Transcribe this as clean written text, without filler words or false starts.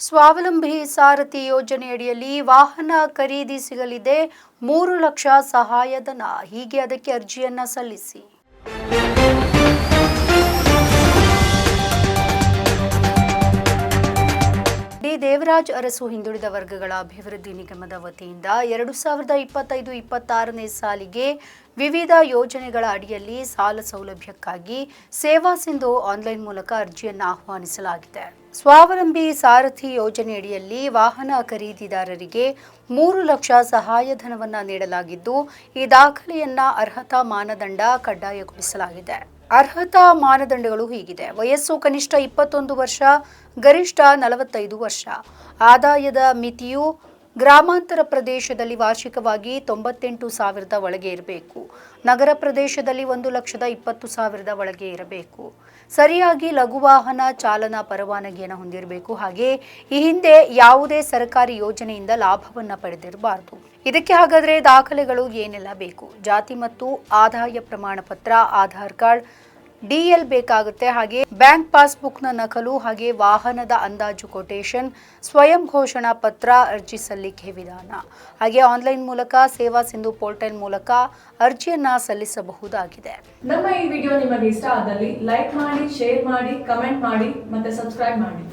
ಸ್ವಾವಲಂಬಿ ಸಾರಥಿ ಯೋಜನೆಯಡಿಯಲ್ಲಿ ವಾಹನ ಖರೀದಿ ಸಿಗಲಿದೆ 3 ಲಕ್ಷ ಸಹಾಯಧನ. ಹೀಗೆ ಅದಕ್ಕೆ ಅರ್ಜಿಯನ್ನ ಸಲ್ಲಿಸಿ. ದೇವರಾಜ್ ಅರಸು ಹಿಂದುಳಿದ ವರ್ಗಗಳ ಅಭಿವೃದ್ಧಿ ನಿಗಮದ ವತಿಯಿಂದ 2025-26ನೇ ಸಾಲಿಗೆ ವಿವಿಧ ಯೋಜನೆಗಳ ಅಡಿಯಲ್ಲಿ ಸಾಲ ಸೌಲಭ್ಯಕ್ಕಾಗಿ ಸೇವಾ ಸಿಂಧು ಆನ್ಲೈನ್ ಮೂಲಕ ಅರ್ಜಿಯನ್ನು ಆಹ್ವಾನಿಸಲಾಗಿದೆ. ಸ್ವಾವಲಂಬಿ ಸಾರಥಿ ಯೋಜನೆಯಡಿಯಲ್ಲಿ ವಾಹನ ಖರೀದಿದಾರರಿಗೆ 3 ಲಕ್ಷ ಸಹಾಯಧನವನ್ನು ನೀಡಲಾಗಿದ್ದು, ಈ ದಾಖಲೆಯನ್ನ ಅರ್ಹತಾ ಮಾನದಂಡ ಕಡ್ಡಾಯಗೊಳಿಸಲಾಗಿದೆ. ಅರ್ಹತಾ ಮಾನದಂಡಗಳು ಹೀಗಿದೆ: ವಯಸ್ಸು ಕನಿಷ್ಠ 21 ವರ್ಷ, ಗರಿಷ್ಠ 45 ವರ್ಷ. ಆದಾಯದ ಮಿತಿಯು ಗ್ರಾಮಾಂತರ ಪ್ರದೇಶದಲ್ಲಿ ವಾರ್ಷಿಕವಾಗಿ 98,000 ಒಳಗೆ ಇರಬೇಕು. ನಗರ ಪ್ರದೇಶದಲ್ಲಿ 1,20,000 ಒಳಗೆ ಇರಬೇಕು. ಸರಿಯಾಗಿ ಲಘು ವಾಹನ ಚಾಲನಾ ಪರವಾನಗಿಯನ್ನು ಹೊಂದಿರಬೇಕು. ಹಾಗೆ ಈ ಹಿಂದೆ ಯಾವುದೇ ಸರ್ಕಾರಿ ಯೋಜನೆಯಿಂದ ಲಾಭವನ್ನು ಪಡೆದಿರಬಾರದು. ಇದಕ್ಕೆ ಹಾಗಾದ್ರೆ ದಾಖಲೆಗಳು ಏನೆಲ್ಲ ಬೇಕು? ಜಾತಿ ಮತ್ತು ಆದಾಯ ಪ್ರಮಾಣ ಪತ್ರ, ಆಧಾರ್ ಕಾರ್ಡ್, DL ಬೇಕಾಗುತ್ತೆ. ಹಾಗೆ ಬ್ಯಾಂಕ್ ಪಾಸ್ಬುಕ್ನ ನಕಲು, ಹಾಗೆ ವಾಹನದ ಅಂದಾಜು ಕೊಟೇಶನ್, ಸ್ವಯಂ ಘೋಷಣಾ ಪತ್ರ, ಅರ್ಜಿ ಸಲ್ಲಿಕೆ ವಿಧಾನ. ಹಾಗೆ ಆನ್ಲೈನ್ ಮೂಲಕ ಸೇವಾ ಸಿಂಧು ಪೋರ್ಟಲ್ ಮೂಲಕ ಅರ್ಜಿಯನ್ನ ಸಲ್ಲಿಸಬಹುದಾಗಿದೆ. ನಮ್ಮ ಈ ವಿಡಿಯೋ ನಿಮಗೆ ಇಷ್ಟ ಆದಲ್ಲಿ ಲೈಕ್ ಮಾಡಿ, ಶೇರ್ ಮಾಡಿ, ಕಮೆಂಟ್ ಮಾಡಿ ಮತ್ತೆ ಸಬ್ಸ್ಕ್ರೈಬ್ ಮಾಡಿ.